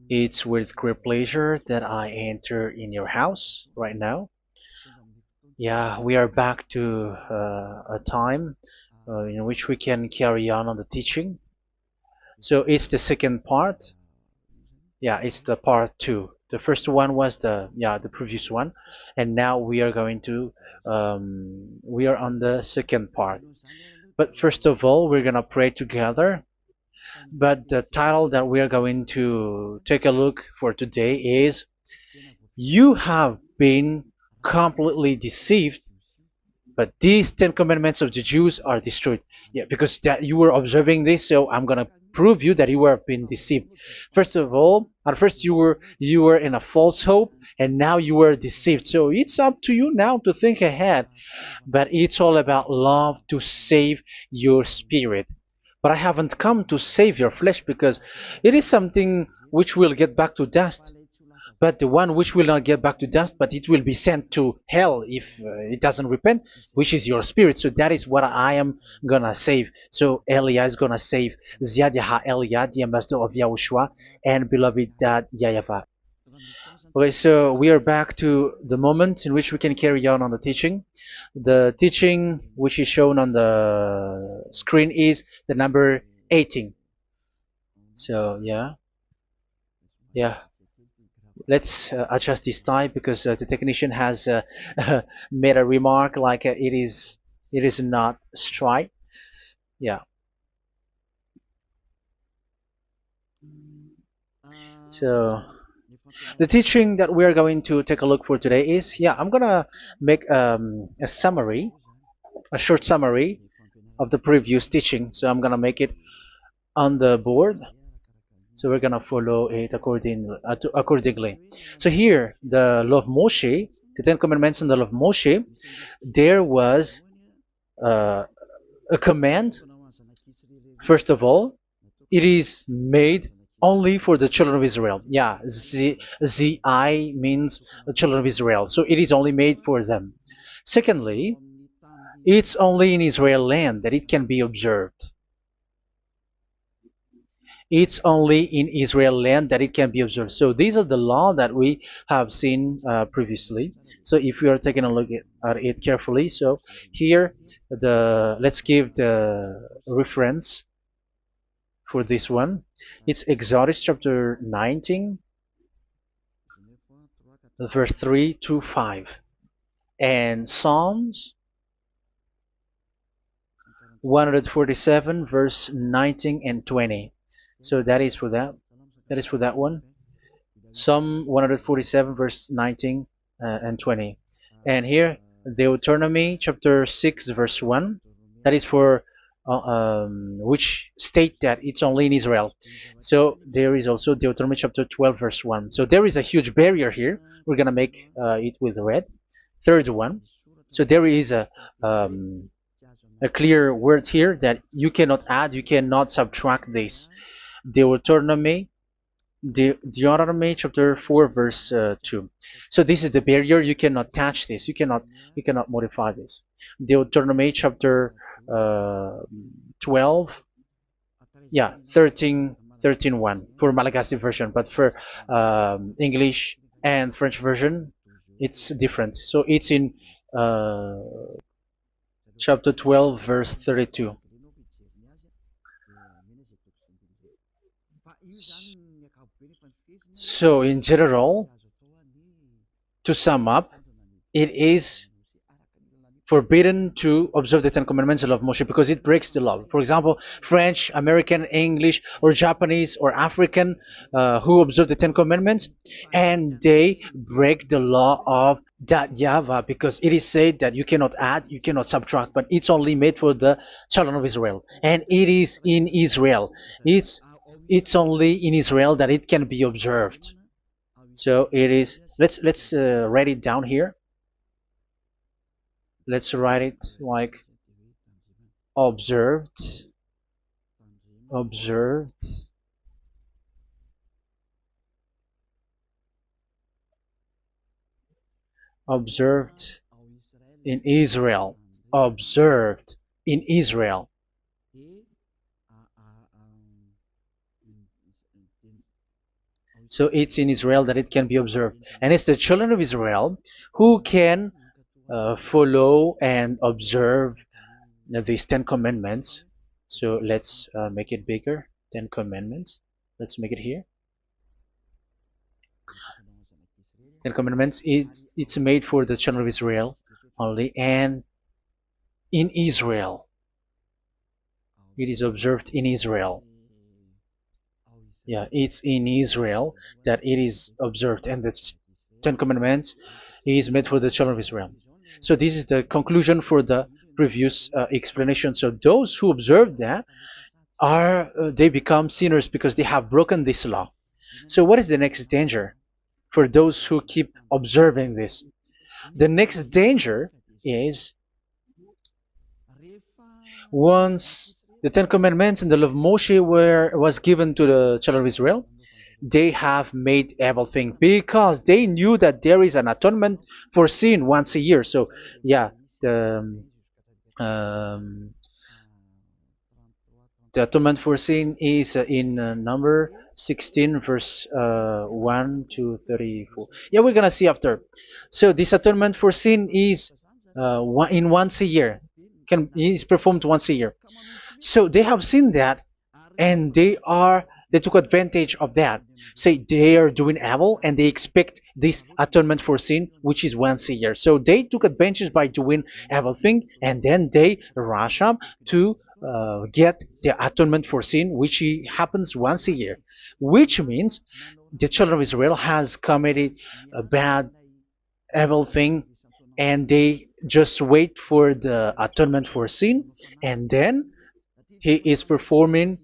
It's with great pleasure that I enter in your house right now. Yeah, we are back to a time in which we can carry on the teaching. So it's the second part. Yeah, it's the part two. The first one was the previous one, and now we are going to we are on the second part. But first of all, we're gonna pray together. But the title that we are going to take a look for today is "You have been completely deceived, but these Ten Commandments of the Jews are destroyed." Yeah, because that you were observing this, so I'm gonna prove you that you were being deceived. First of all, at first you were in a false hope, and now you were deceived. So it's up to you now to think ahead. But it's all about love to save your spirit. But I haven't come to save your flesh because it is something which will get back to dust. But the one which will not get back to dust, but it will be sent to hell if it doesn't repent, which is your spirit. So that is what I am gonna save. So Elia is gonna save Ziadiha Elia, the ambassador of Yahushua, and beloved dad YAHVAH. Okay, so we are back to the moment in which we can carry on the teaching. The teaching which is shown on the screen is the number 18. So yeah, let's adjust this time because the technician has made a remark like it is not straight. Yeah. So the teaching that we are going to take a look for today is, I'm gonna make a summary, a short summary of the previous teaching. So I'm gonna make it on the board. So we're gonna follow it accordingly. So here, the law of Moshe, the Ten Commandments and the law of Moshe, there was uh, a command. First of all, it is made only for the children of Israel. Yeah, Z I means the children of Israel. So it is only made for them. Secondly, it's only in Israel land that it can be observed. It's only in Israel land that it can be observed. So these are the law that we have seen previously. So if we are taking a look at it carefully, so here let's give the reference for this one. It's Exodus chapter 19, verse 3 to 5, and Psalms 147, verse 19 and 20. So that is for that. That is for that one. Psalm 147, verse 19 and 20. And here, Deuteronomy chapter 6, verse 1. That is for which state that it's only in Israel. So there is also Deuteronomy chapter 12, verse 1. So there is a huge barrier here. We're going to make it with red. Third one. So there is a clear word here that you cannot add, you cannot subtract this. Deuteronomy chapter 4, verse 2. So this is the barrier. You cannot touch this. You cannot modify this. Deuteronomy chapter 12, 13 1 for Malagasy version, but for English and French version, it's different. So it's in chapter 12, verse 32. So in general, to sum up, it is forbidden to observe the Ten Commandments of Moshe because it breaks the law. For example, French, American, English, or Japanese or African who observe the Ten Commandments and they break the law of that YAHVAH because it is said that you cannot add, you cannot subtract, but it's only made for the children of Israel, and it is in Israel. It's only in Israel that it can be observed. So it is. Let's write it down here. Let's write it like observed, observed, observed in Israel, observed in Israel. So it's in Israel that it can be observed. And it's the children of Israel who can follow and observe these 10 commandments. So let's make it bigger. 10 commandments. Let's make it here. 10 commandments. It's made for the children of Israel only, and in Israel. It is observed in Israel. Yeah, it's in Israel that it is observed, and the 10 commandments is made for the children of Israel. So this is the conclusion for the previous explanation. So those who observe that are they become sinners because they have broken this law. So what is the next danger for those who keep observing this? The next danger is once the Ten Commandments and the law of Moshe was given to the children of Israel, they have made everything because they knew that there is an atonement for sin once a year. So yeah, the um, the atonement for sin is in number 16 verse 1 to 34. Yeah, we're gonna see after. So this atonement for sin is in once a year, is performed once a year. So they have seen that, and they took advantage of that. Say they are doing evil and they expect this atonement for sin, which is once a year. So they took advantage by doing evil thing, and then they rush up to get the atonement for sin, which happens once a year, which means the children of Israel has committed a bad evil thing, and they just wait for the atonement for sin, and then he is performing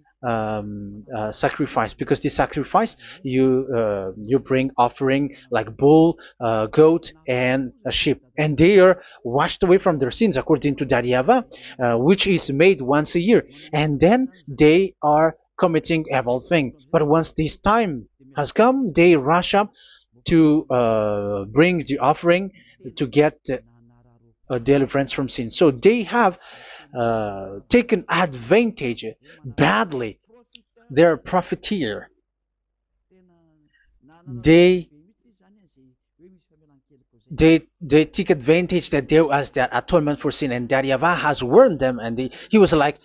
sacrifice, because the sacrifice you bring offering like bull, goat, and a sheep, and they are washed away from their sins according to that YAHVAH, which is made once a year, and then they are committing evil thing. But once this time has come, they rush up to bring the offering to get deliverance from sin. So they have taken advantage badly. They're a profiteer. They they take advantage that there was that atonement for sin, and that YAHVAH has warned them, and he was like,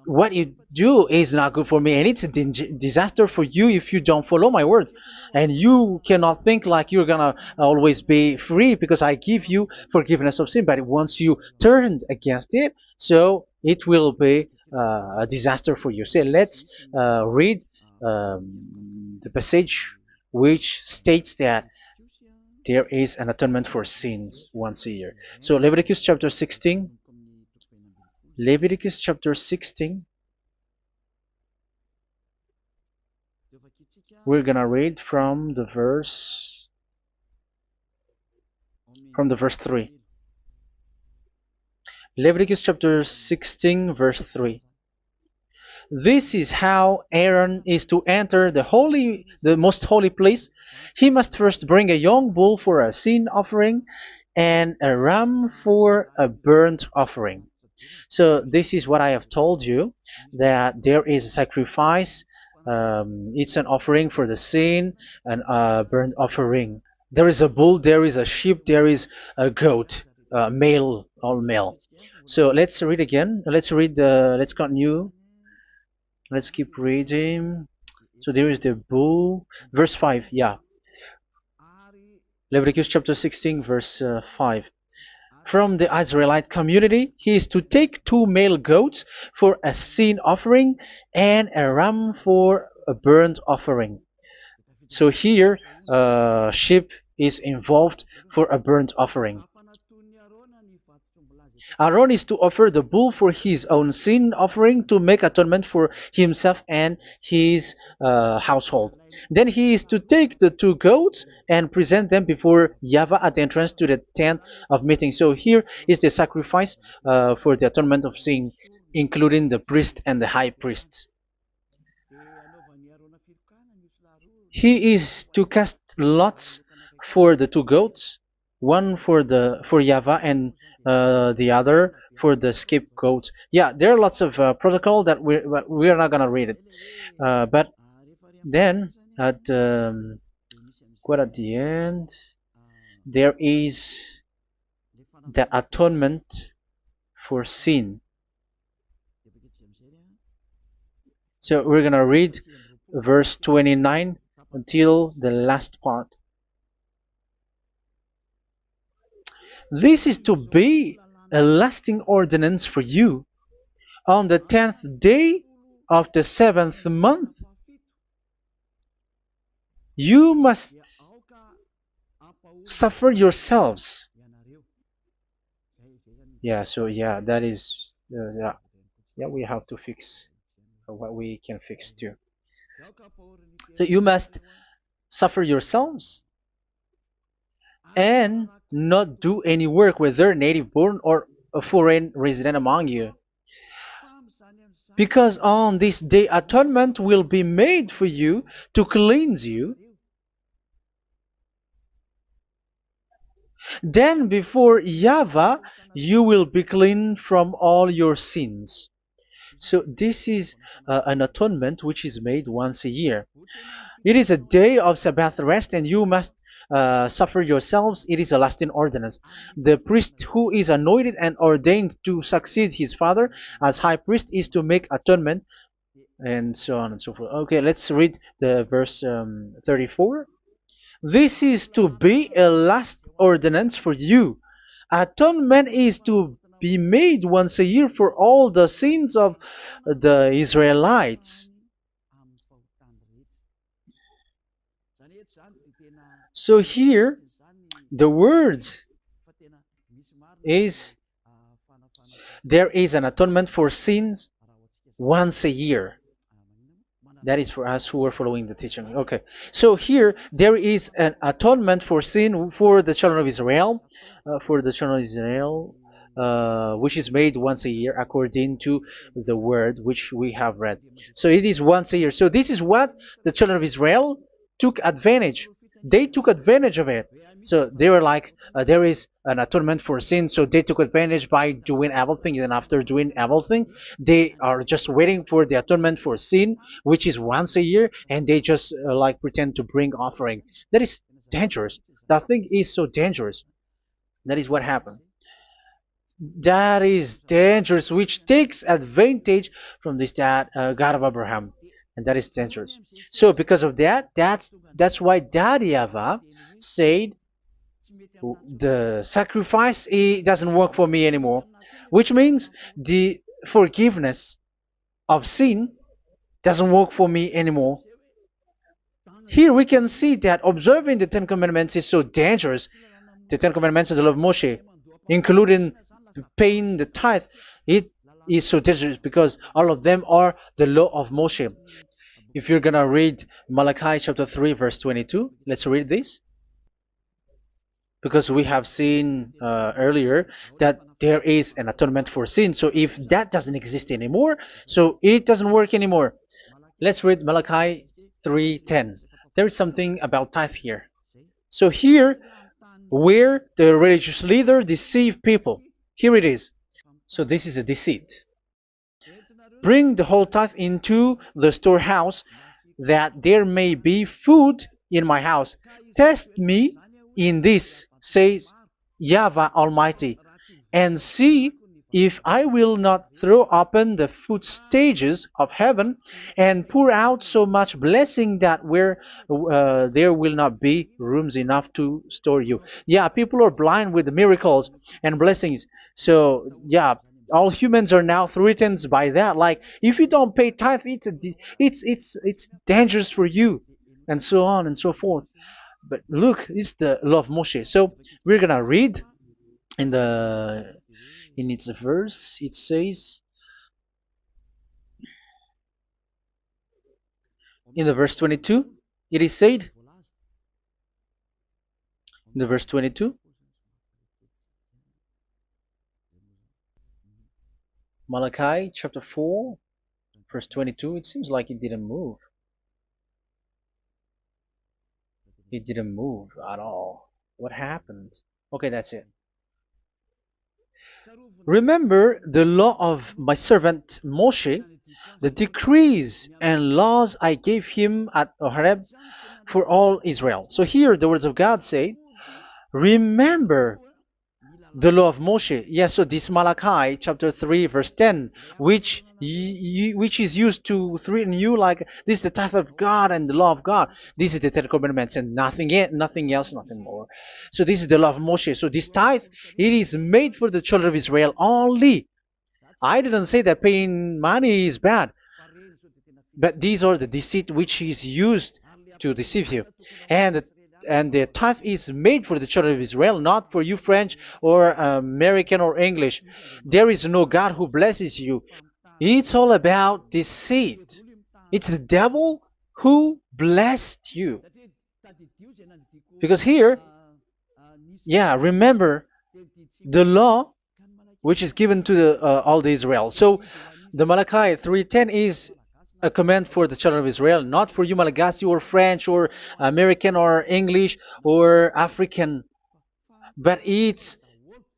what you do is not good for me, and it's a disaster for you if you don't follow my words, and you cannot think like you're gonna always be free because I give you forgiveness of sin, but once you turned against it, so it will be a disaster for you. So let's read the passage which states that there is an atonement for sins once a year. So Leviticus chapter 16. Leviticus chapter 16. We're gonna read from the verse 3. Leviticus chapter 16 verse 3. This is how Aaron is to enter the most holy place. He must first bring a young bull for a sin offering and a ram for a burnt offering. So this is what I have told you, that there is a sacrifice. It's an offering for the sin, and a burnt offering. There is a bull, there is a sheep, there is a goat, male, all male. So let's read again. Let's continue. Let's keep reading. So there is the bull, verse 5. Yeah, Leviticus chapter 16 verse 5. From the Israelite community, he is to take 2 male goats for a sin offering and a ram for a burnt offering. So here, sheep is involved for a burnt offering. Aaron is to offer the bull for his own sin offering to make atonement for himself and his household. Then he is to take the 2 goats and present them before YAHVAH at the entrance to the tent of meeting. So here is the sacrifice for the atonement of sin, including the priest and the high priest. He is to cast lots for the 2 goats, one for YAHVAH and the other for the scapegoat. Yeah, there are lots of protocol that we are not gonna read it, but then At quite at the end, there is the atonement for sin. So we're gonna read verse 29 until the last part. This is to be a lasting ordinance for you. On the 10th day of the 7th month, you must suffer yourselves. Yeah, so yeah, that is, yeah, we have to fix what we can fix too. So you must suffer yourselves and not do any work, whether native born or a foreign resident among you. Because on this day atonement will be made for you to cleanse you. Then before YAHVAH you will be clean from all your sins. So this is an atonement which is made once a year. It is a day of Sabbath rest, and you must suffer yourselves. It is a lasting ordinance. The priest who is anointed and ordained to succeed his father as high priest is to make atonement, and so on and so forth. Okay, let's read the verse 34. This is to be a last ordinance for you. Atonement is to be made once a year for all the sins of the Israelites. So here, the words is there is an atonement for sins once a year. That is for us who are following the teaching. Okay, so here there is an atonement for sin for the children of Israel, which is made once a year according to the word which we have read. So it is once a year. So this is what the children of Israel took advantage. They took advantage of it. So they were like, there is an atonement for sin, so they took advantage by doing everything, and after doing everything, they are just waiting for the atonement for sin, which is once a year, and they just like pretend to bring offering. That is dangerous. That thing is so dangerous. That is what happened. That is dangerous, which takes advantage from this God of Abraham, and that is dangerous. So because of that, that's why Daddy Yahvah said the sacrifice it doesn't work for me anymore, which means the forgiveness of sin doesn't work for me anymore. Here we can see that observing the Ten Commandments is so dangerous. The Ten Commandments of the law of Moshe, including paying the tithe, it is so dangerous because all of them are the law of Moshe. If you're gonna read Malachi chapter 3 verse 22, let's read this. Because we have seen earlier that there is an atonement for sin. So if that doesn't exist anymore, so it doesn't work anymore. Let's read Malachi 3:10. There is something about tithe here. So here, where the religious leader deceive people, here it is. So this is a deceit. Bring the whole tithe into the storehouse, that there may be food in my house. Test me in this, says YAHVAH Almighty, and see if I will not throw open the food stages of heaven and pour out so much blessing that where there will not be rooms enough to store you. Yeah, people are blind with the miracles and blessings. So yeah, all humans are now threatened by that. Like if you don't pay tithe, it's dangerous for you, and so on and so forth. But look, it's the law of Moshe. So we're gonna read in its verse. It says in the verse 22. It is said in the verse 22. Malachi chapter 4 verse 22. It seems like it didn't move. It didn't move at all. What happened? Okay, that's it. Remember the law of my servant Moshe, the decrees and laws I gave him at Horeb for all Israel. So here the words of God say, remember the law of Moshe. Yes, so this Malachi chapter 3 verse 10, which is used to threaten you like this is the tithe of God and the law of God. This is the Ten Commandments and nothing else, nothing more. So this is the law of Moshe. So this tithe, it is made for the children of Israel only. I didn't say that paying money is bad, but these are the deceit which is used to deceive you. And the tithe is made for the children of Israel, not for you French or American or English. There is no God who blesses you. It's all about deceit. It's the devil who blessed you. Because here, yeah, remember the law which is given to all the Israel. So the Malachi 3:10 is a command for the children of Israel, not for you Malagasy or French or American or English or African, but it's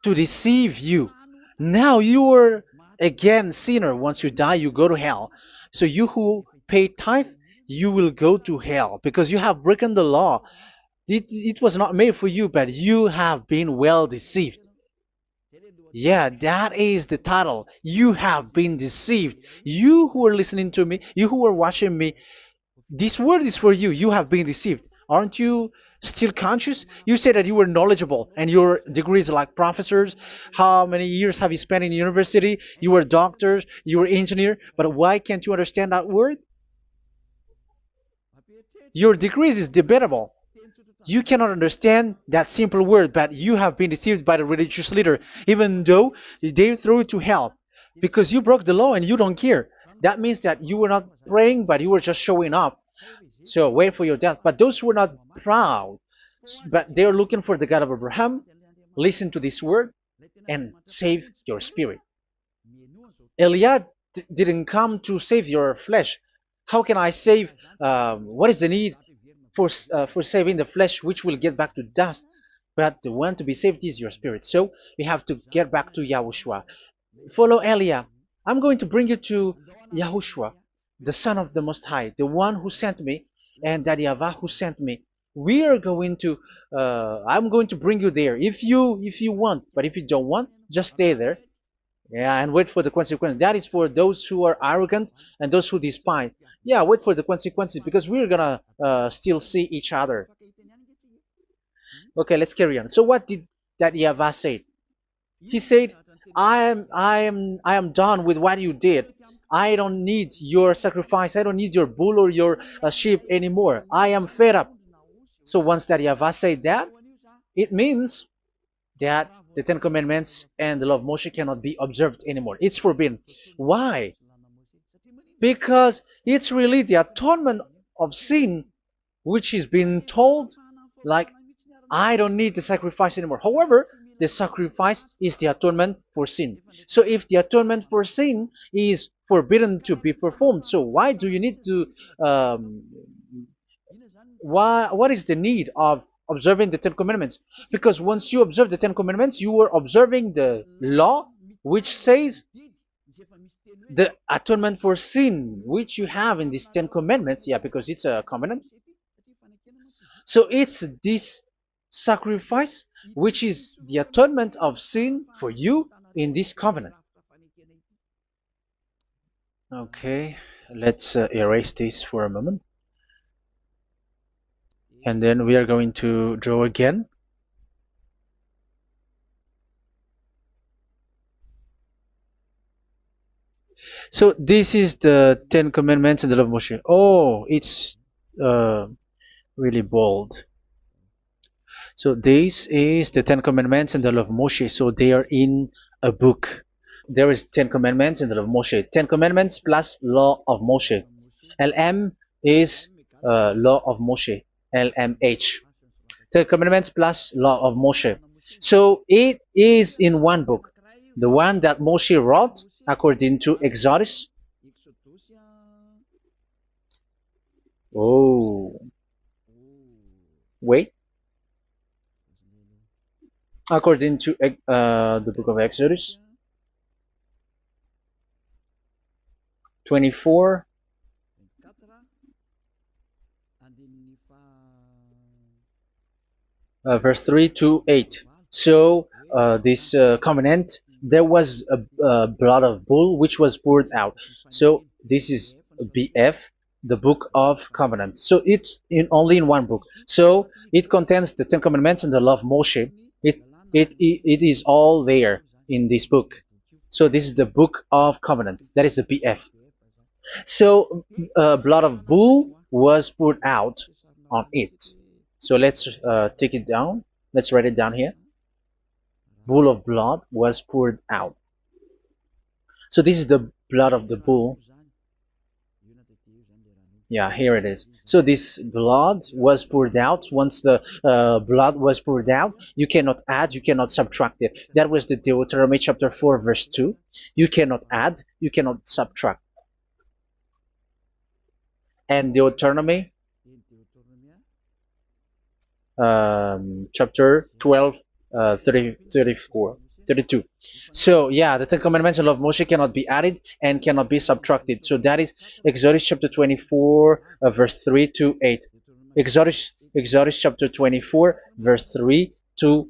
to deceive you. Now you are again sinner. Once you die, you go to hell. So you who pay tithe, you will go to hell because you have broken the law. It was not made for you, but you have been well deceived. Yeah, that is the title. You have been deceived. You who are listening to me, you who are watching me, this word is for you. You have been deceived. Aren't you still conscious? You say that you were knowledgeable and your degrees are like professors. How many years have you spent in university? You were doctors, you were engineer, but why can't you understand that word? Your degrees is debatable. You cannot understand that simple word, but you have been deceived by the religious leader, even though they throw you to hell because you broke the law and you don't care. That means that you were not praying, but you were just showing up. So wait for your death. But those who are not proud, but they are looking for the God of Abraham, listen to this word and save your spirit. Eliad didn't come to save your flesh. How can I save? What is the need for saving the flesh, which will get back to dust? But the one to be saved is your spirit. So we have to get back to YAHOSHUAH. Follow Eliah. I'm going to bring you to YAHOSHUAH, the Son of the Most High, the one who sent me, and that YAHVAH who sent me. We are going to. I'm going to bring you there if you want, but if you don't want, just stay there. Yeah, and wait for the consequences. That is for those who are arrogant and those who despise. Yeah, wait for the consequences because we're gonna still see each other. Okay, let's carry on. So what did that YAHVAH say? He said, I am done with what you did. I don't need your sacrifice. I don't need your bull or your sheep anymore. I am fed up. So once that YAHVAH said that, it means that the Ten Commandments and the law of Moshe cannot be observed anymore. It's forbidden. Why? Because it's really the atonement of sin which is being told, like, I don't need the sacrifice anymore. However, the sacrifice is the atonement for sin. So if the atonement for sin is forbidden to be performed, so why do you need to what is the need of observing the Ten Commandments? Because once you observe the Ten Commandments, you are observing the law which says the atonement for sin which you have in these Ten Commandments. Yeah, because it's a covenant. So it's this sacrifice which is the atonement of sin for you in this covenant. Okay, let's erase this for a moment. And then we are going to draw again. So this is the Ten Commandments and the law of Moshe. Oh, it's really bold. So this is the Ten Commandments and the law of Moshe. So they are in a book. There is Ten Commandments and the law of Moshe. Ten Commandments plus law of Moshe. LM is law of Moshe. LMH. Ten Commandments plus law of Moshe. So it is in one book. The one that Moshe wrote according to Exodus. Oh, wait. According to the book of Exodus. 24, verse 3 to 8. So this covenant, there was a blood of bull which was poured out. So this is BF, the book of covenant. So it's in only in one book. So it contains the Ten Commandments and the law of Moshe. It is all there in this book. So this is the book of covenant. That is the BF. So blood of bull was poured out on it. So let's take it down. Let's write it down here. Bull of blood was poured out. So this is the blood of the bull. Yeah, here it is. So this blood was poured out. Once the blood was poured out, you cannot add, you cannot subtract it. That was the Deuteronomy chapter 4, verse 2. You cannot add, you cannot subtract. And Deuteronomy chapter 12, 32. So yeah, the Ten Commandments and law of Moshe cannot be added and cannot be subtracted. So that is Exodus chapter 24, verse 3 to 8. Exodus chapter 24, verse 3 to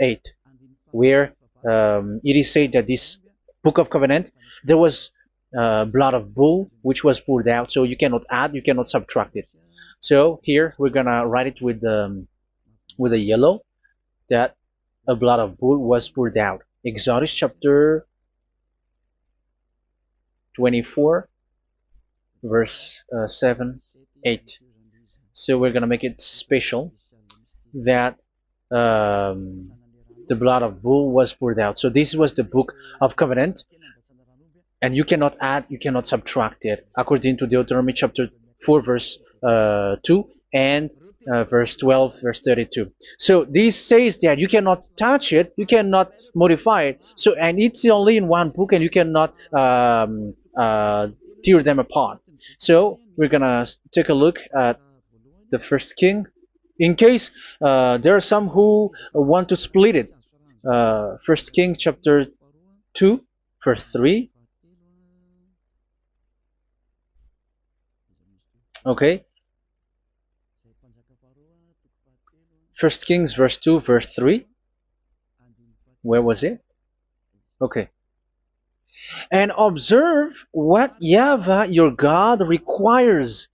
8, where it is said that this book of covenant, there was blood of bull which was poured out. So you cannot add, you cannot subtract it. So here we're gonna write it with a yellow, that a blood of bull was poured out. Exodus chapter 24, verse 7, 8. So we're gonna make it special that the blood of bull was poured out. So this was the book of covenant, and you cannot add, you cannot subtract it, according to Deuteronomy chapter 4, verse 2 and verse 12, verse 32. So this says that you cannot touch it, you cannot modify it. So, and it's only in one book, and you cannot tear them apart. So we're gonna take a look at the first king, in case there are some who want to split it. First King chapter 2, verse 3. Okay. First Kings verse 2, verse 3. Where was it? Okay. And observe what YAHVAH your God requires.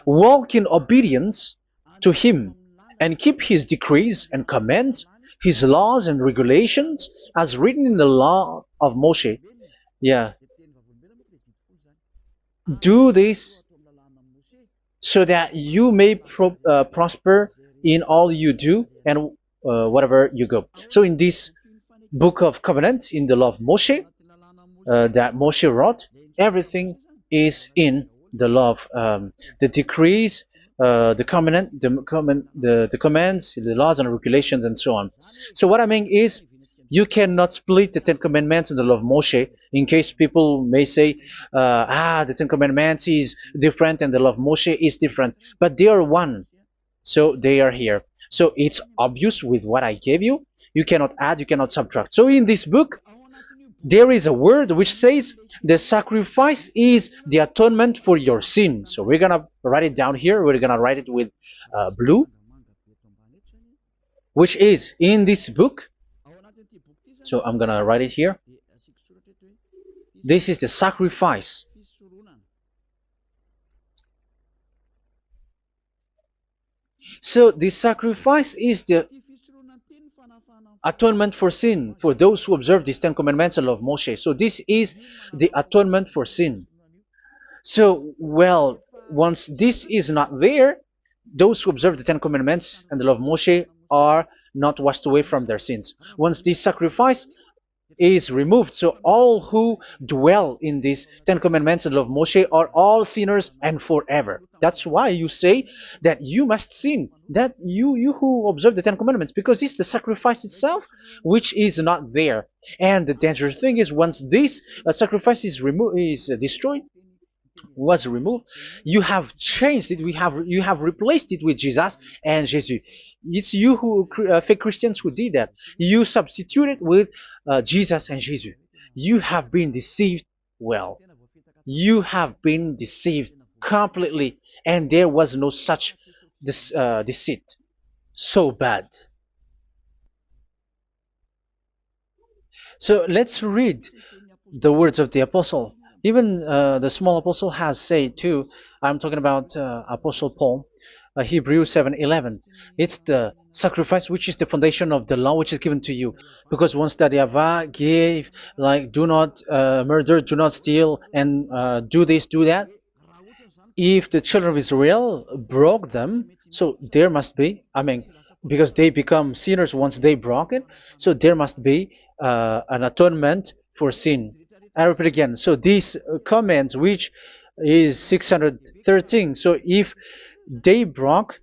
Walk in obedience to him, and keep his decrees and commands, his laws and regulations, as written in the law of Moshe. Yeah. Do this so that you may prosper in all you do and whatever you go. So in this book of covenant, in the law of Moshe, that Moshe wrote, everything is in the law of the decrees, the covenant, the commands, the laws and regulations, and so on. So what I mean is, you cannot split the Ten Commandments and the law of Moshe. In case people may say, the Ten Commandments is different and the law of Moshe is different, but they are one. So they are here. So it's obvious with what I gave you. You cannot add, you cannot subtract. So in this book, there is a word which says the sacrifice is the atonement for your sin. So we're gonna write it down here. We're gonna write it with blue, which is in this book. So I'm gonna write it here. This is the sacrifice. So the sacrifice is the atonement for sin for those who observe these Ten Commandments and law of Moshe. So this is the atonement for sin. So, well, once this is not there, those who observe the Ten Commandments and the law of Moshe are not washed away from their sins. Once this sacrifice is removed, so all who dwell in these Ten Commandments and law of Moshe are all sinners and forever. That's why you say that you must sin, that you who observe the Ten Commandments, because it's the sacrifice itself which is not there. And the dangerous thing is, once this sacrifice is destroyed, was removed, you have changed it. You have replaced it with Jesus and Jesus. It's you who fake Christians who did that. You substituted with Jesus and Jesus. You have been deceived well. You have been deceived completely, and there was no such deceit. So bad. So let's read the words of the apostle. Even the small apostle has said too. I'm talking about Apostle Paul, Hebrews 7:11. It's the sacrifice which is the foundation of the law which is given to you. Because once that Yahweh gave, like, do not murder, do not steal, and do this, do that, if the children of Israel broke them, so there must be, I mean, because they become sinners once they broke it, so there must be an atonement for sin. I repeat again. So these comments, which is 613, so if they broke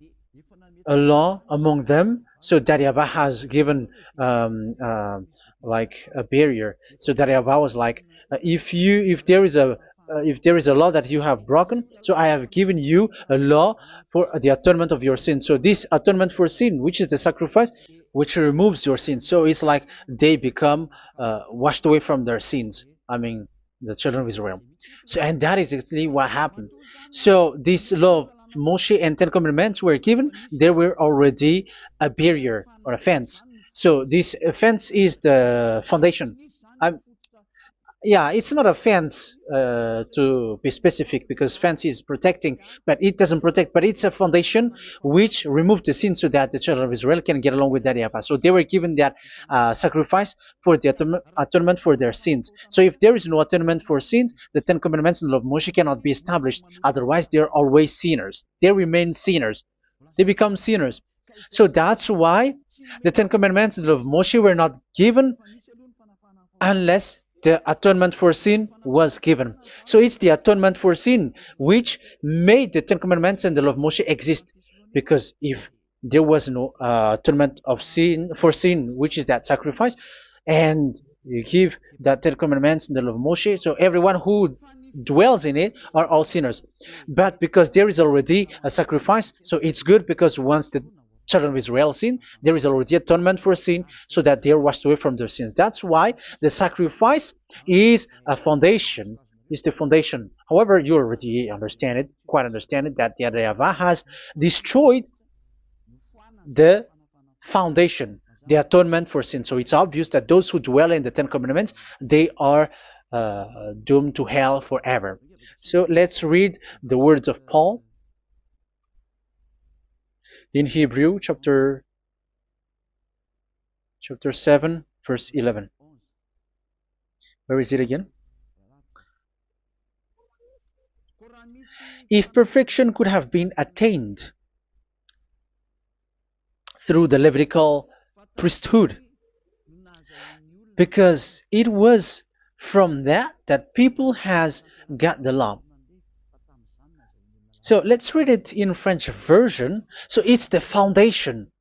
a law among them, so that Yahweh has given like a barrier. So that Yahweh was like, if there is a law that you have broken, so I have given you a law for the atonement of your sin. So this atonement for sin, which is the sacrifice, which removes your sins. So it's like they become washed away from their sins. I mean, the children of Israel. So, and that is actually what happened. So this law of Moshe and Ten Commandments were given. There were already a barrier or a fence. So this fence is the foundation. I, yeah, it's not a fence to be specific, because fence is protecting, but it doesn't protect. But it's a foundation which removed the sin so that the children of Israel can get along with that Yahweh. So they were given that sacrifice for the atonement for their sins. So if there is no atonement for sins, the Ten Commandments and the law of Moshe cannot be established. Otherwise, they are always sinners. They remain sinners. They become sinners. So that's why the Ten Commandments and the law of Moshe were not given unless the atonement for sin was given. So it's the atonement for sin which made the Ten Commandments and the law of Moshe exist. Because if there was no atonement of sin for sin, which is that sacrifice, and you give that Ten Commandments and the law of Moshe, so everyone who dwells in it are all sinners. But because there is already a sacrifice, so it's good, because once the children of Israel sin, there is already atonement for sin, so that they are washed away from their sins. That's why the sacrifice is a foundation, is the foundation. However, you already understand it, quite understand it, that the YAHVAH has destroyed the foundation, the atonement for sin. So it's obvious that those who dwell in the Ten Commandments, they are doomed to hell forever. So let's read the words of Paul in Hebrew chapter 7 verse 11. Where is it again? If perfection could have been attained through the Levitical priesthood, because it was from that people has got the law. So let's read it in French version. So it's the foundation.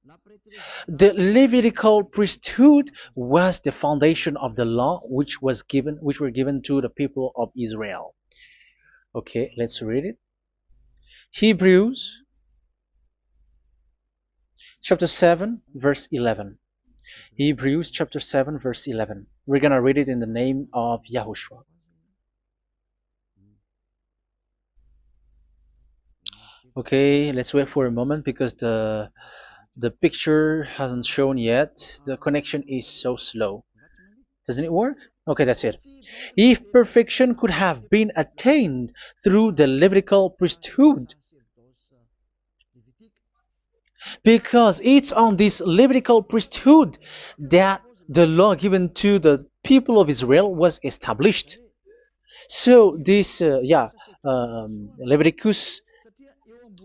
The Levitical priesthood was the foundation of the law which were given to the people of Israel. Okay, let's read it. Hebrews chapter 7 verse 11. Hebrews chapter 7 verse 11. We're going to read it in the name of YAHOSHUAH. Okay, let's wait for a moment, because the picture hasn't shown yet. The connection is so slow. Doesn't it work? Okay, that's it. If perfection could have been attained through the Levitical priesthood, because it's on this Levitical priesthood that the law given to the people of Israel was established. So this,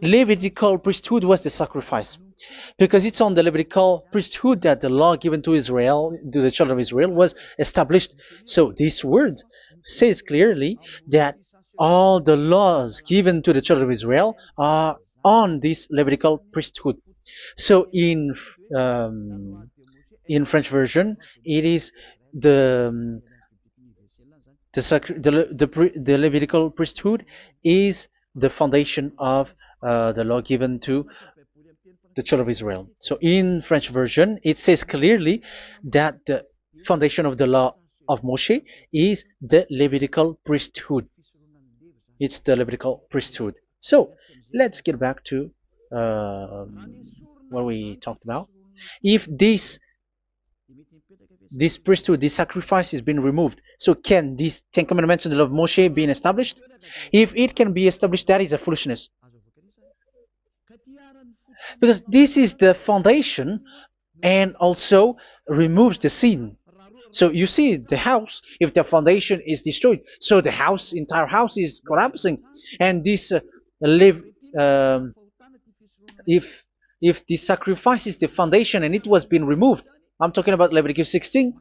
Levitical priesthood was the sacrifice, because it's on the Levitical priesthood that the law given to Israel, to the children of Israel, was established. So this word says clearly that all the laws given to the children of Israel are on this Levitical priesthood. So in French version, it is the Levitical priesthood is the foundation of the law given to the children of Israel. So in French version, it says clearly that the foundation of the law of Moshe is the Levitical priesthood. It's the Levitical priesthood. So let's get back to what we talked about. If this priesthood, this sacrifice is being removed, so can these Ten Commandments and the law of Moshe be established? If it can be established, that is a foolishness. Because this is the foundation and also removes the sin. So you see the house, if the foundation is destroyed, so the house, entire house is collapsing. And this live, um, if the sacrifice is the foundation and it was being removed, I'm talking about Leviticus 16.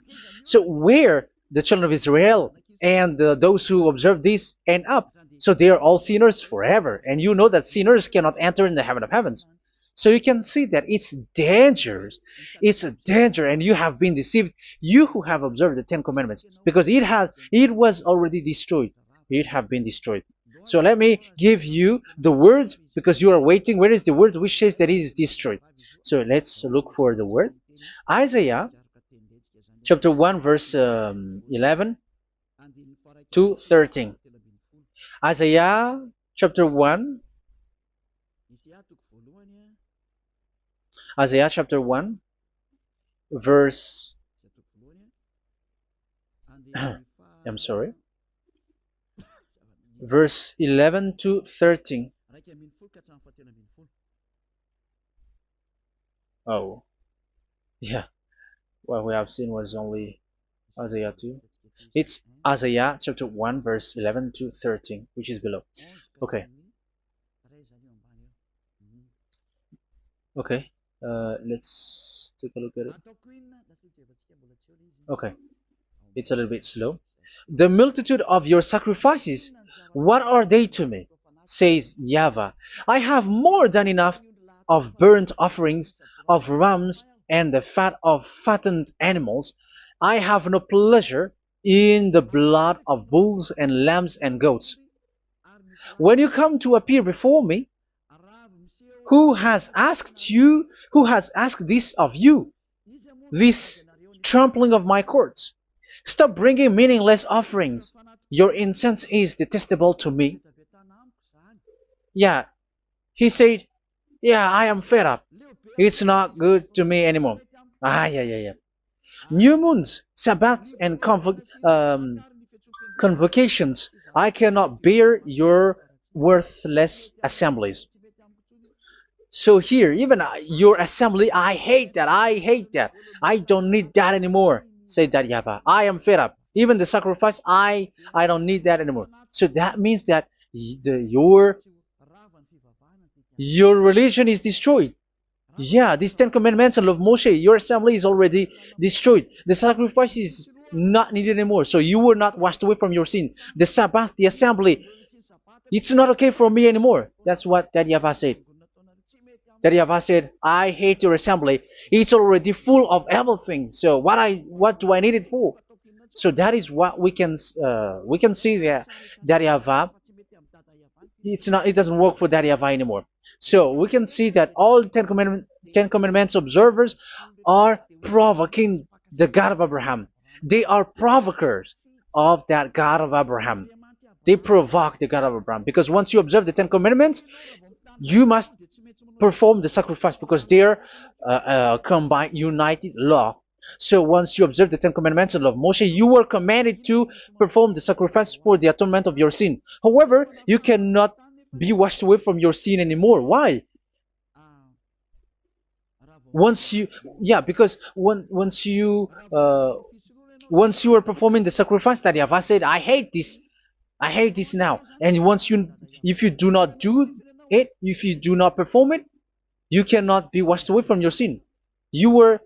So where the children of Israel and those who observe this end up, so they are all sinners forever. And you know that sinners cannot enter in the heaven of heavens. So you can see that it's dangerous. It's a danger, and you have been deceived. You who have observed the Ten Commandments, because it was already destroyed. It have been destroyed. So let me give you the words, because you are waiting. Where is the word which says that it is destroyed? So let's look for the word. Isaiah chapter 1 verse 11 to 13. Isaiah chapter 1. Isaiah chapter 1 verse I'm sorry, verse 11 to 13. Oh, yeah, what we have seen was only Isaiah 2. It's Isaiah chapter 1 verse 11 to 13, which is below. Okay. Okay. Let's take a look at it. Okay. It's a little bit slow. The multitude of your sacrifices, what are they to me? Says YAHVAH. I have more than enough of burnt offerings, of rams, and the fat of fattened animals. I have no pleasure in the blood of bulls and lambs and goats. When you come to appear before me, who has asked this of you, this trampling of my courts? Stop bringing meaningless offerings. Your incense is detestable to me. Yeah, he said, yeah, I am fed up. It's not good to me anymore. Yeah. New moons, Sabbaths, and convocations. I cannot bear your worthless assemblies. So here, even your assembly, I hate that. I hate that. I don't need that anymore. Say that, YAHVAH. I am fed up. Even the sacrifice, I don't need that anymore. So that means that your religion is destroyed. Yeah, these Ten Commandments and of Moshe, your assembly is already destroyed. The sacrifice is not needed anymore. So you were not washed away from your sin. The Sabbath, the assembly, it's not okay for me anymore. That's what that YAHVAH said. That YAHVAH said, I hate your assembly. It's already full of everything. So what do I need it for? So that is what we can see there. That YAHVAH, it doesn't work for that YAHVAH anymore. So we can see that all Ten Commandments observers are provoking the God of Abraham. They are provokers of that God of Abraham. They provoke the God of Abraham, because once you observe the Ten Commandments, you must perform the sacrifice, because they're combined, united law. So once you observe the Ten Commandments and love Moshe, you were commanded to perform the sacrifice for the atonement of your sin. However, you cannot be washed away from your sin anymore. Why? Because once you are performing the sacrifice, that YAHVAH said, I hate this now. And if you do not do it, if you do not perform it, you cannot be washed away from your sin. You are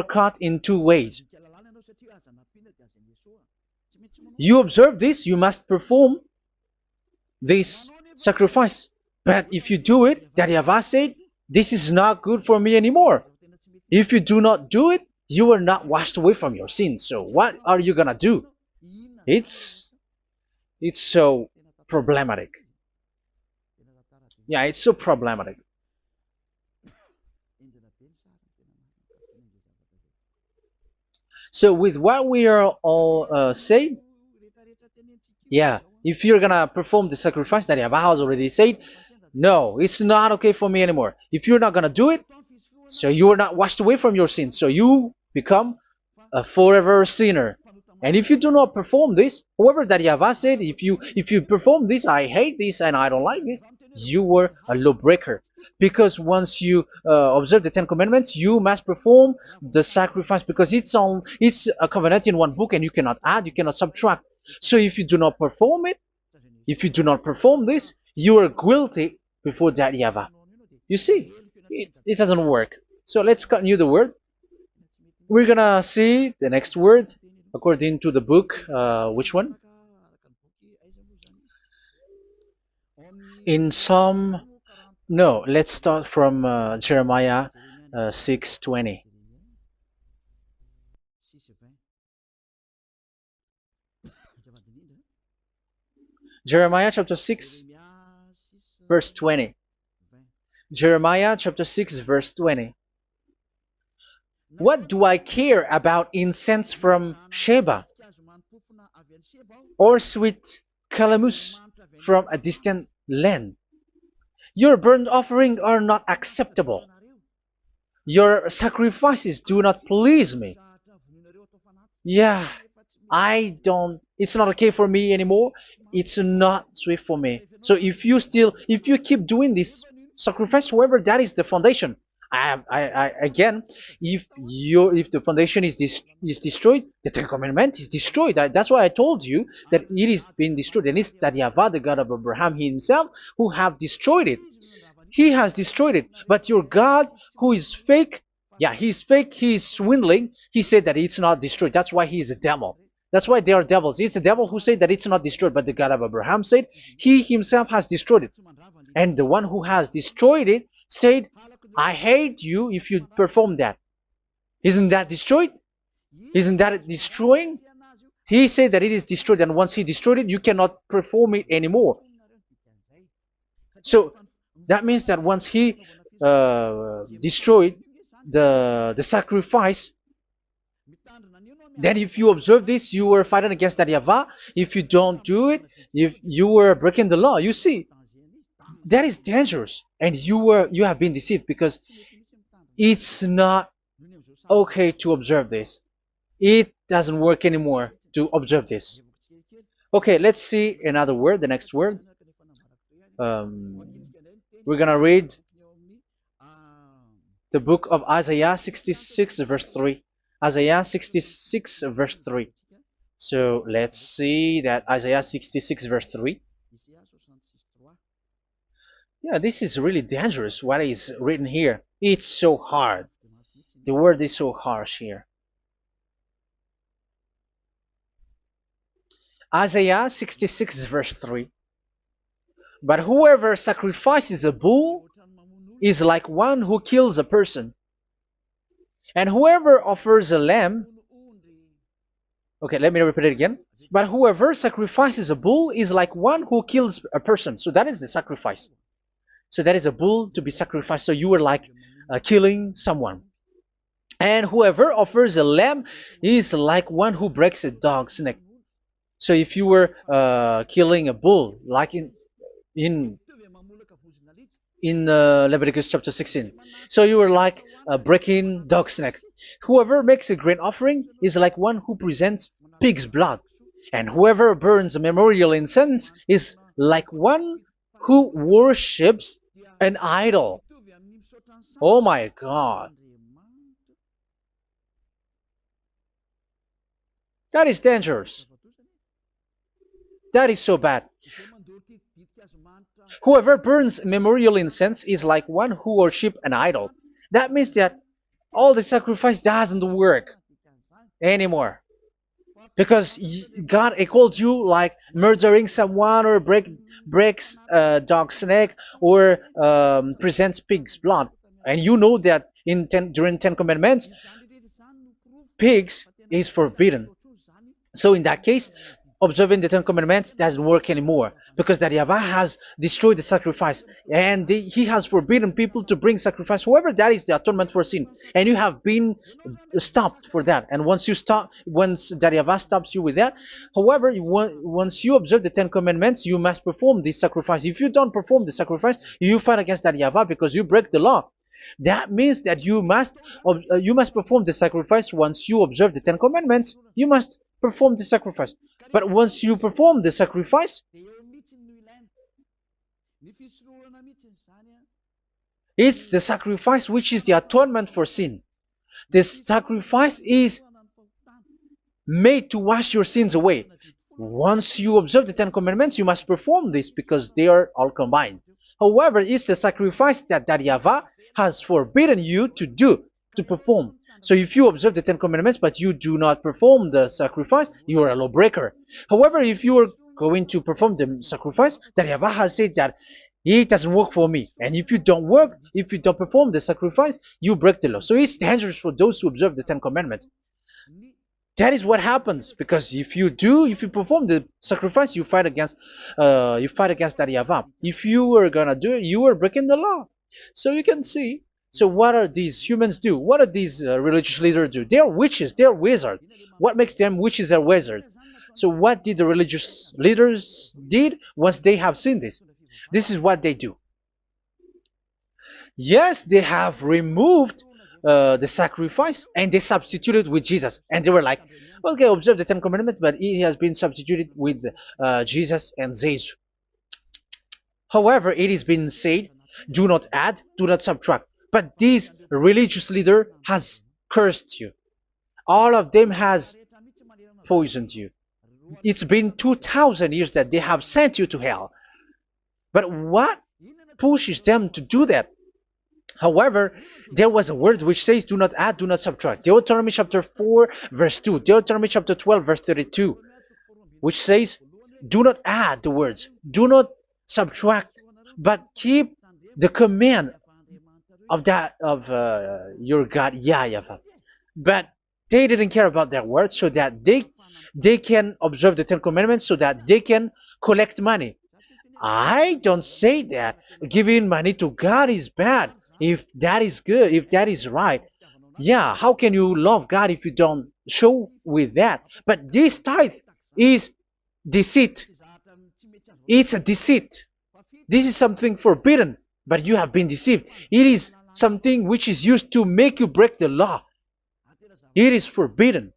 caught in two ways. You observe this, you must perform this sacrifice. But if you do it, that YAHVAH said, this is not good for me anymore. If you do not do it, you are not washed away from your sin. So what are you gonna do? It's so problematic. Yeah, it's so problematic. So with what we are all saying, yeah, if you're gonna perform the sacrifice that Yahweh has already said, no, it's not okay for me anymore. If you're not gonna do it, so you are not washed away from your sins, so you become a forever sinner. And if you do not perform this, however that Yahweh said, if you perform this, I hate this and I don't like this, you were a lawbreaker. Because once you observe the Ten Commandments, you must perform the sacrifice, because it's a covenant in one book, and you cannot add, you cannot subtract. So if you do not perform it, if you do not perform this, you are guilty before that Yahweh. You see, it doesn't work. So let's continue the word. We're gonna see the next word according to the book. Which one? In Psalm. No, let's start from Jeremiah 6:20. Jeremiah chapter 6, verse 20. Jeremiah chapter 6, verse 20. What do I care about incense from Sheba, or sweet calamus from a distant land? Your burnt offerings are not acceptable. Your sacrifices do not please me. Yeah, it's not okay for me anymore. It's not sweet for me. So if you keep doing this sacrifice, however, that is the foundation. Again, if the foundation is destroyed, the Ten Commandment is destroyed. That's why I told you that it is being destroyed, and it's that Yahweh, the God of Abraham himself, who have destroyed it. He has destroyed it. But your God, who is fake, yeah, he's fake, he's swindling. He said that it's not destroyed. That's why he is a devil. That's why they are devils. It's the devil who said that it's not destroyed, but the God of Abraham said he himself has destroyed it. And the one who has destroyed it said, I hate you if you perform that. Isn't that destroyed? Isn't that destroying? He said that it is destroyed, and once he destroyed it, you cannot perform it anymore. So that means that once he destroyed the sacrifice, then if you observe this, you were fighting against that Yahweh. If you don't do it, if you were breaking the law, you see, that is dangerous, and you have been deceived, because it's not okay to observe this. It doesn't work anymore to observe this. Okay, let's see another word, the next word. We're gonna read the book of Isaiah 66 verse 3. Isaiah 66 verse 3. So let's see that Isaiah 66 verse 3. Yeah, this is really dangerous what is written here. It's so hard. The word is so harsh here. Isaiah 66 verse 3. But whoever sacrifices a bull is like one who kills a person. And whoever offers a lamb... Okay, let me repeat it again. But whoever sacrifices a bull is like one who kills a person. So that is the sacrifice. So that is a bull to be sacrificed. So you were like killing someone. And whoever offers a lamb is like one who breaks a dog's neck. So if you were killing a bull, like in Leviticus chapter 16, so you were like breaking dog's neck. Whoever makes a grain offering is like one who presents pig's blood, and whoever burns a memorial incense is like one who worships an idol. Oh my God. That is dangerous. That is so bad. Whoever burns memorial incense is like one who worships an idol. That means that all the sacrifice doesn't work anymore. Because God calls you like murdering someone, or breaks a dog's neck, or presents pig's blood. And you know that during 10 Commandments, pigs is forbidden. So in that case, observing the Ten Commandments doesn't work anymore because that Yahweh has destroyed the sacrifice and he has forbidden people to bring sacrifice. However, that is the atonement for sin, and you have been stopped for that. And once that Yahweh stops you with that, however, once you observe the Ten Commandments, you must perform this sacrifice. If you don't perform the sacrifice, you fight against that Yahweh because you break the law. That means that you must perform the sacrifice. Once you observe the Ten Commandments, you must perform the sacrifice. But once you perform the sacrifice, it's the sacrifice which is the atonement for sin. This sacrifice is made to wash your sins away. Once you observe the Ten Commandments, you must perform this because they are all combined. However, it's the sacrifice that Yahweh has forbidden you to perform. So if you observe the Ten Commandments but you do not perform the sacrifice, you are a lawbreaker. However, if you are going to perform the sacrifice, that Yahweh has said that it doesn't work for me. And if you don't perform the sacrifice, you break the law. So it's dangerous for those who observe the Ten Commandments. That is what happens, because if you perform the sacrifice, you fight against that Yahweh. If you are gonna do it, you are breaking the law. So you can see. So what are these humans do? What are these religious leaders do? They are witches. They are wizards. What makes them witches and wizards? So what did the religious leaders did once they have seen this? This is what they do. Yes, they have removed the sacrifice and they substituted with Jesus, and they were like, okay, observe the Ten Commandments, but it has been substituted with Jesus and Jesus. However, it has been said, do not add, do not subtract. But this religious leader has cursed you. All of them has poisoned you. It's been 2,000 years that they have sent you to hell. But what pushes them to do that? However, there was a word which says, do not add, do not subtract. Deuteronomy chapter 4, verse 2. Deuteronomy chapter 12, verse 32. Which says, do not add the words, do not subtract, but keep the command of your God, Yahvah. But they didn't care about their words, so that they can observe the Ten Commandments, so that they can collect money. I don't say that giving money to God is bad. If that is good, if that is right, yeah, how can you love God if you don't show with that? But this tithe is deceit. It's a deceit. This is something forbidden, but you have been deceived. It is something which is used to make you break the law. It is forbidden.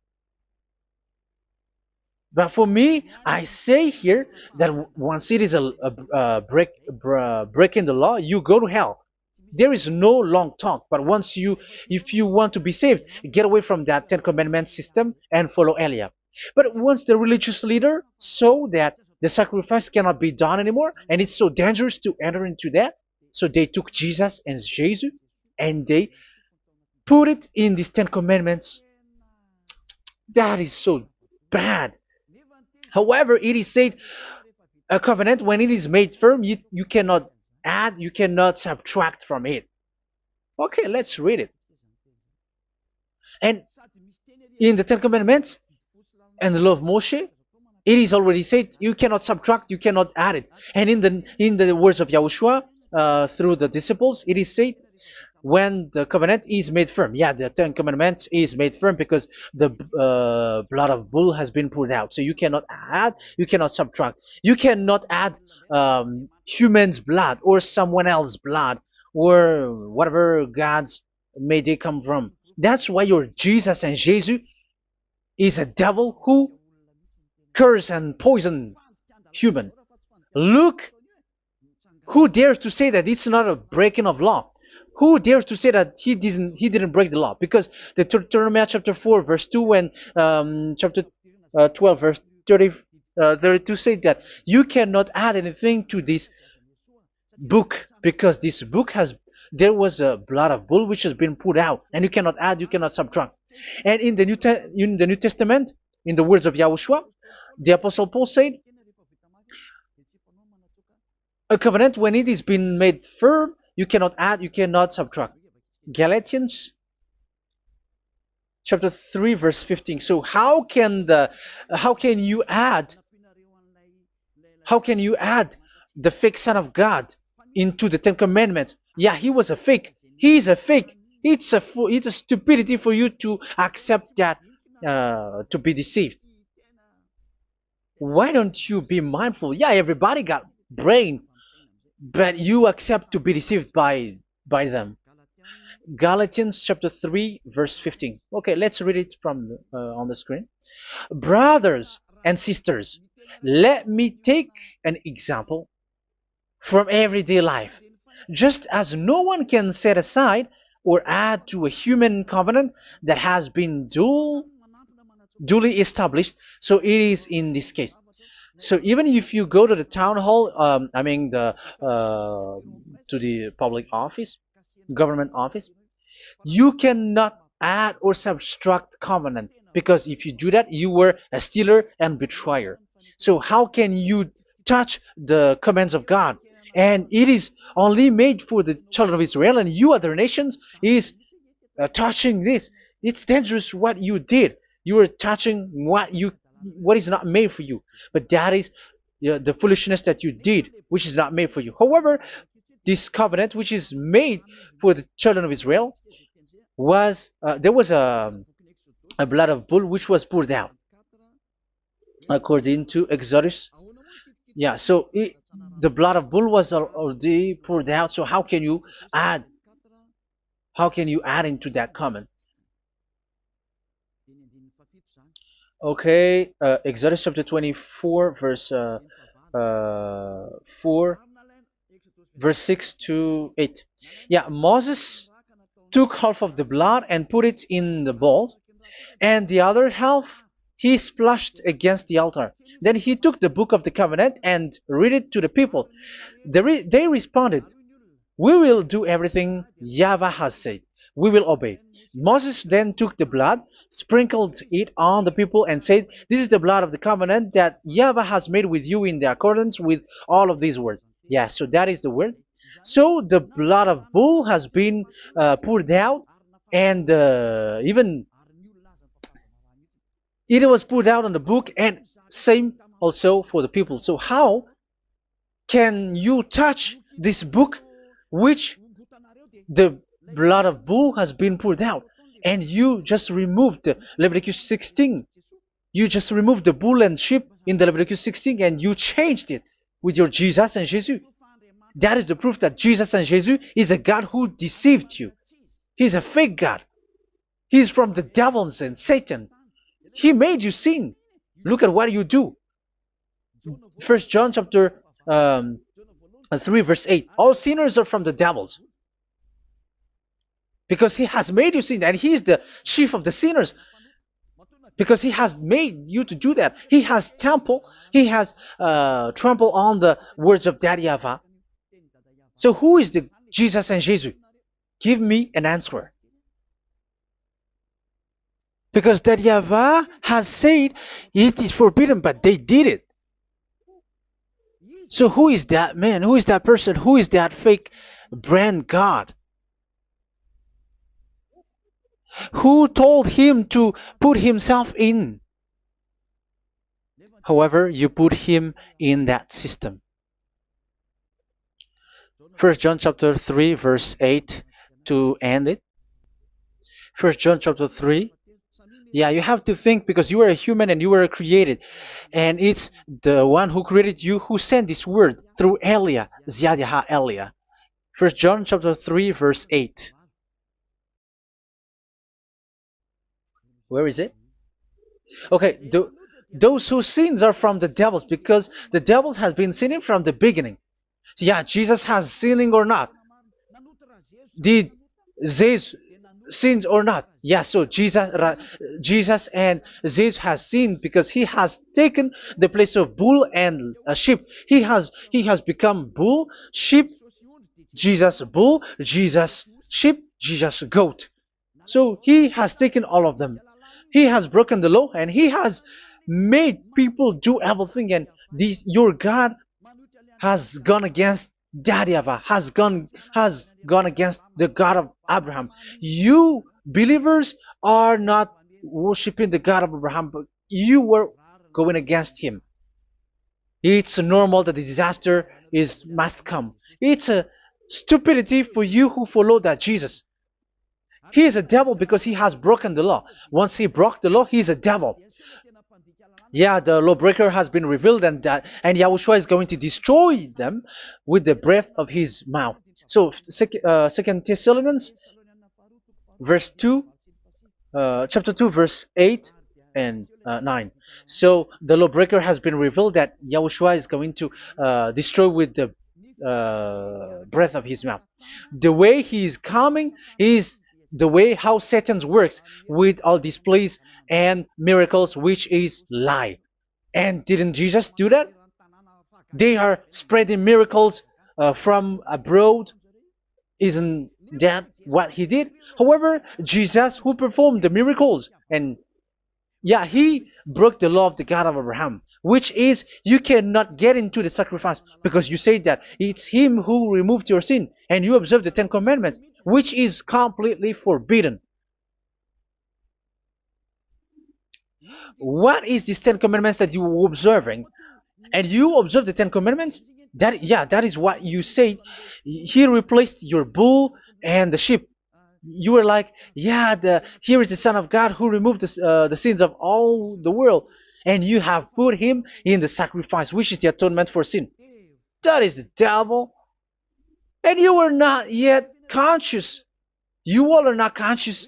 But for me, I say here that once it is breaking the law, you go to hell. There is no long talk. But if you want to be saved, get away from that Ten Commandments system and follow Eliab. But once the religious leader saw that the sacrifice cannot be done anymore, and it's so dangerous to enter into that, so they took Jesus and Jesus and they put it in these Ten Commandments. That is so bad. However, it is said, a covenant, when it is made firm, you cannot add, you cannot subtract from it. Okay, let's read it. And in the Ten Commandments and the law of Moshe, it is already said you cannot subtract, you cannot add it. And in the words of YAHOSHUAH through the disciples, it is said, when the covenant is made firm. Yeah, the Ten Commandments is made firm because the blood of bull has been poured out. So you cannot add, you cannot subtract. You cannot add human's blood or someone else's blood or whatever gods may they come from. That's why your Jesus and Jesus is a devil who curse and poison human. Look, who dares to say that it's not a breaking of law? Who dares to say that he didn't break the law? Because the Deuteronomy chapter 4 verse 2 and chapter 12 verse 32 say that you cannot add anything to this book, because this book there was a blood of bull which has been put out, and you cannot add, you cannot subtract. And in the New Testament, in the words of YAHOSHUAH, the Apostle Paul said, a covenant, when it is been made firm, you cannot add, you cannot subtract. Galatians chapter 3 verse 15. So how can you add How can you add the fake Son of God into the Ten Commandments? Yeah, he was a fake. He is a fake. It's a stupidity for you to accept that, to be deceived. Why don't you be mindful? Yeah, everybody got brain, but you accept to be deceived by them. Galatians chapter 3 verse 15. Okay, let's read it from on the screen. Brothers and sisters, let me take an example from everyday life. Just as no one can set aside or add to a human covenant that has been duly established, so it is in this case. So even if you go to the town hall, I mean to the public office, government office, you cannot add or subtract covenant, because if you do that, you were a stealer and betrayer. So how can you touch the commands of God? And it is only made for the children of Israel, and you other nations is touching this. It's dangerous what you did. You are touching what is not made for you. But that is, the foolishness that you did, which is not made for you. However, this covenant, which is made for the children of Israel, was there was a blood of bull which was poured out according to Exodus. Yeah, so the blood of bull was already poured out. So add how can you add into that comment? Okay, Exodus chapter 24 verse 4, verse 6 to 8. Yeah, Moses took half of the blood and put it in the bowl, and the other half he splashed against the altar. Then he took the book of the covenant and read it to the people. They responded, "We will do everything YAHVAH has said. We will obey." Moses then took the blood, sprinkled it on the people, and said, "This is the blood of the covenant that YAHVAH has made with you in the accordance with all of these words." Yeah, so that is the word. So the blood of bull has been poured out, and even it was poured out on the book, and same also for the people. So how can you touch this book which the blood of bull has been poured out, and you just removed Leviticus 16? You just removed the bull and sheep in the Leviticus 16, and you changed it with your Jesus and Jesus. That is the proof that Jesus and Jesus is a God who deceived you. He's a fake God. He's from the devils and Satan. He made you sin. Look at what you do. First John chapter 3 verse 8. All sinners are from the devils, because he has made you sin, and he is the chief of the sinners, because he has made you to do that. He has trampled on the words of Daddy YAHVAH. So who is the Jesus and Jesus? Give me an answer. Because Daddy YAHVAH has said it is forbidden, but they did it. So who is that man? Who is that person? Who is that fake brand God? Who told him to put himself in? However, you put him in that system. First John chapter 3 verse 8 to end it. First John chapter 3. Yeah, you have to think, because you are a human and you were created. And it's the one who created you who sent this word through Elia, Ziadiha Elia. First John chapter 3 verse 8. Where is it? Okay, those whose sins are from the devils, because the devils has been sinning from the beginning. Yeah, Jesus has sinning or not? Did Zeus sins or not? Yeah, so Jesus and Zeus has sinned, because he has taken the place of bull and a sheep. He has become bull, sheep, Jesus bull, Jesus sheep, Jesus goat. So he has taken all of them. He has broken the law, and he has made people do everything. And your God has gone against Daddy YAHVAH, has gone against the God of Abraham. You believers are not worshiping the God of Abraham, but you were going against him. It's normal that the disaster is must come. It's a stupidity for you who follow that Jesus. He is a devil because he has broken the law. Once he broke the law, he is a devil. Yeah, the lawbreaker has been revealed, and Yahushua is going to destroy them with the breath of his mouth. So, Second Thessalonians, verse 2, chapter 2, verse 8 and 9. So the lawbreaker has been revealed that Yahushua is going to destroy with the breath of his mouth. The way he is coming is the way how Satan works with all displays and miracles, which is lie. And didn't Jesus do that? They are spreading miracles from abroad. Isn't that what he did? However, Jesus, who performed the miracles, and yeah, he broke the law of the God of Abraham, which is you cannot get into the sacrifice because you say that it's him who removed your sin, and you observe the Ten Commandments, which is completely forbidden. What is these Ten Commandments that you were observing? And you observe the Ten Commandments? That is what you said. He replaced your bull and the sheep. You were like, yeah, here is the Son of God who removed the sins of all the world, and you have put him in the sacrifice, which is the atonement for sin. That is the devil, and you are not yet conscious. You all are not conscious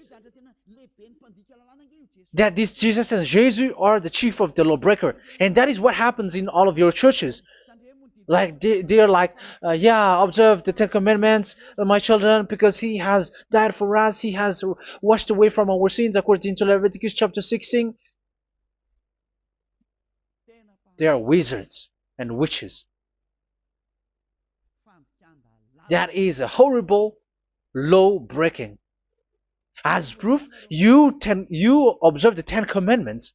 that this Jesus and Jesus are the chief of the lawbreaker, and that is what happens in all of your churches. Like they are like, yeah, observe the Ten Commandments, my children, because he has died for us. He has washed away from our sins, according to Leviticus chapter 16. They are wizards and witches. That is a horrible law breaking. As proof, you observe the Ten Commandments.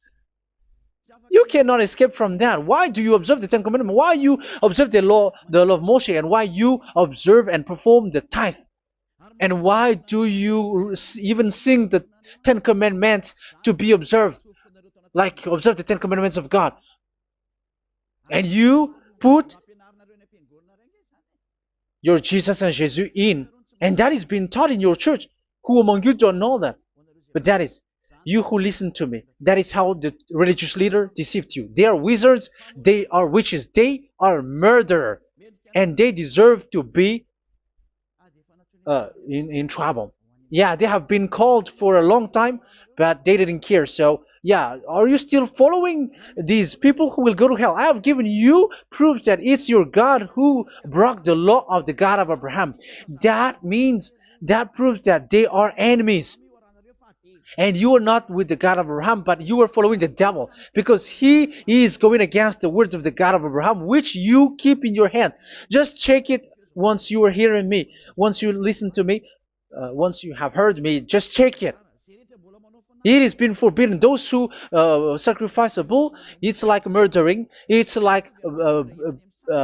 You cannot escape from that. Why do you observe the Ten Commandments? Why you observe the law of Moshe, and why you observe and perform the tithe? And why do you even sing the Ten Commandments to be observed? Like observe the Ten Commandments of God. And you put your Jesus and Jesus in. And that is being taught in your church. Who among you don't know that? But that is you who listen to me. That is how the religious leader deceived you. They are wizards. They are witches. They are murderers. And they deserve to be in trouble. Yeah, they have been called for a long time, but they didn't care. So, yeah, are you still following these people who will go to hell? I have given you proof that it's your God who broke the law of the God of Abraham. That proves that they are enemies. And you are not with the God of Abraham, but you are following the devil, because he is going against the words of the God of Abraham, which you keep in your hand. Just check it once you are hearing me, once you listen to me, once you have heard me, just check it. It has been forbidden. Those who sacrifice a bull, it's like murdering, it's like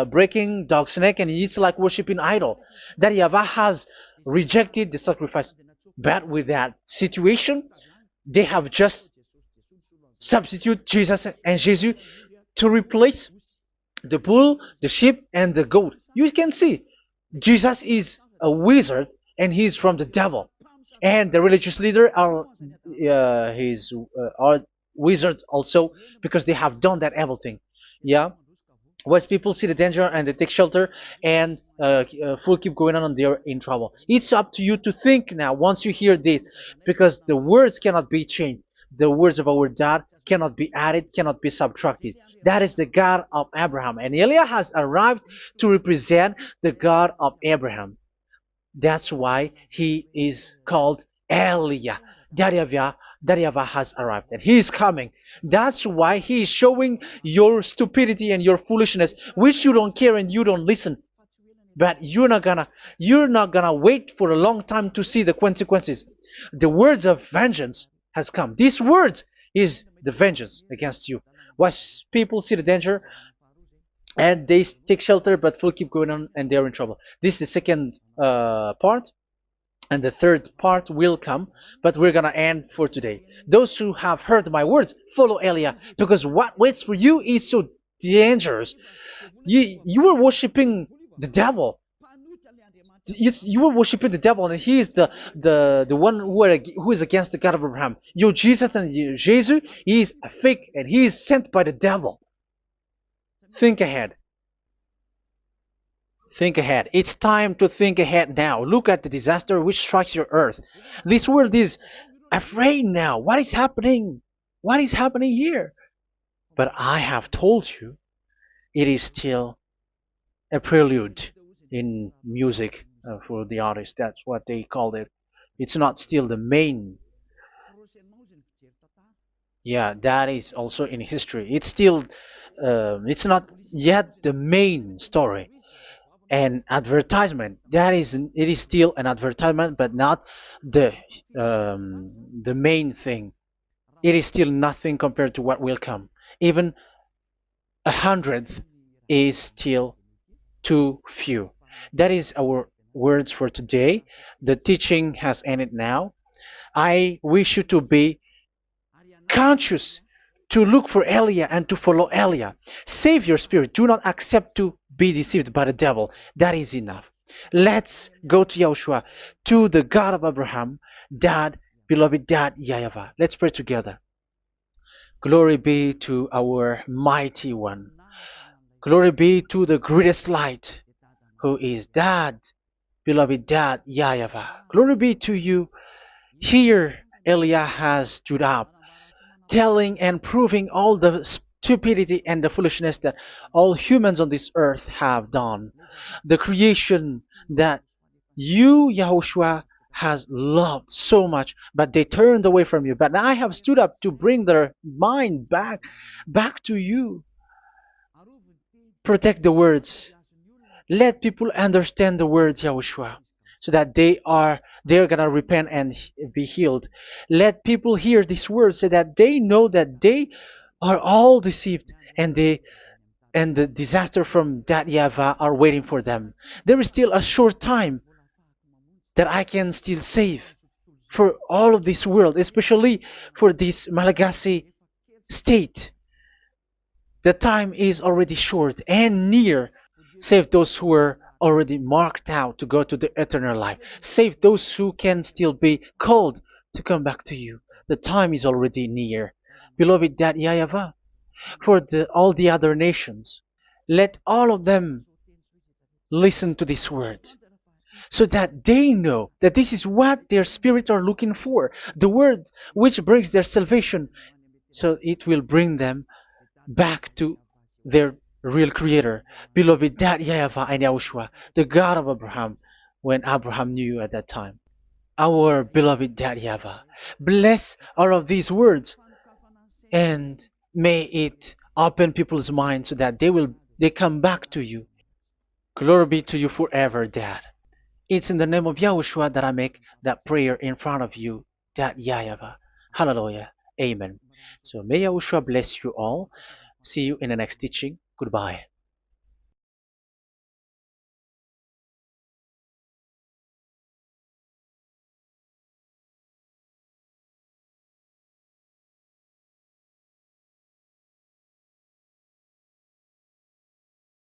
breaking dog's neck, and it's like worshiping idol. That YAHVAH has rejected the sacrifice. But with that situation, they have just substitute Jesus and Jesus to replace the bull, the sheep, and the goat. You can see Jesus is a wizard, and he's from the devil. And the religious leader are wizards also, because they have done that evil thing. Yeah. Once people see the danger and they take shelter, and full keep going on, and they're in trouble. It's up to you to think now once you hear this, because the words cannot be changed. The words of our God cannot be added, cannot be subtracted. That is the God of Abraham, and Eliah has arrived to represent the God of Abraham. That's why he is called Eliah. YAHVAH has arrived, and he is coming. That's why he is showing your stupidity and your foolishness, which you don't care and you don't listen. But you're not gonna wait for a long time to see the consequences. The words of vengeance has come. These words is the vengeance against you. Once people see the danger and they take shelter, but will keep going on, and they're in trouble. This is the second part. And the third part will come, but we're gonna end for today. Those who have heard my words, follow Eliah, because what waits for you is so dangerous. You were worshiping the devil. You were worshiping the devil, and he is the one who is against the God of Abraham. Your Jesus and your Jesus, he is a fake, and he is sent by the devil. Think ahead. Think ahead. It's time to think ahead now. Look at the disaster which strikes your earth. This world is afraid now. What is happening? What is happening here? But I have told you, it is still a prelude in music for the artist. That's what they called it. It's not still the main. Yeah, that is also in history. It's still, it's not yet the main story. And advertisement, that is, it is still an advertisement, but not the the main thing. It is still nothing compared to what will come. Even a hundredth is still too few. That is our words for today. The teaching has ended now. I wish you to be conscious, to look for Elia and to follow Elia. Save your spirit. Do not accept to be deceived by the devil. That is enough. Let's go to Yahushua, to the God of Abraham, Dad, beloved Dad, YAHVAH. Let's pray together. Glory be to our mighty one. Glory be to the greatest light, who is Dad, beloved Dad, YAHVAH. Glory be to you. Here, Elia has stood up, telling and proving all the stupidity and the foolishness that all humans on this earth have done. The creation that you, Yahushua, has loved so much, but they turned away from you. But I have stood up to bring their mind back to you. Protect the words. Let people understand the words, Yahushua, so that they're gonna repent and be healed. Let people hear these words so that they know that they are all deceived, and the disaster from that YAHVAH are waiting for them. There is still a short time that I can still save for all of this world, especially for this Malagasy state. The time is already short and near. Save those who are already marked out to go to the eternal life. Save those who can still be called to come back to you. The time is already near. Beloved Dad YAHVAH, for all the other nations, let all of them listen to this word, so that they know that this is what their spirits are looking for, the word which brings their salvation, so it will bring them back to their real creator, beloved Dad YAHVAH and Yahushua, the God of Abraham, when Abraham knew you at that time. Our beloved Dad YAHVAH, bless all of these words, and may it open people's minds so that they come back to you. Glory be to you forever, Dad. It's in the name of Yahushua that I make that prayer in front of you, Dad YAHVAH. Hallelujah. Amen. So may Yahushua bless you all. See you in the next teaching. Goodbye.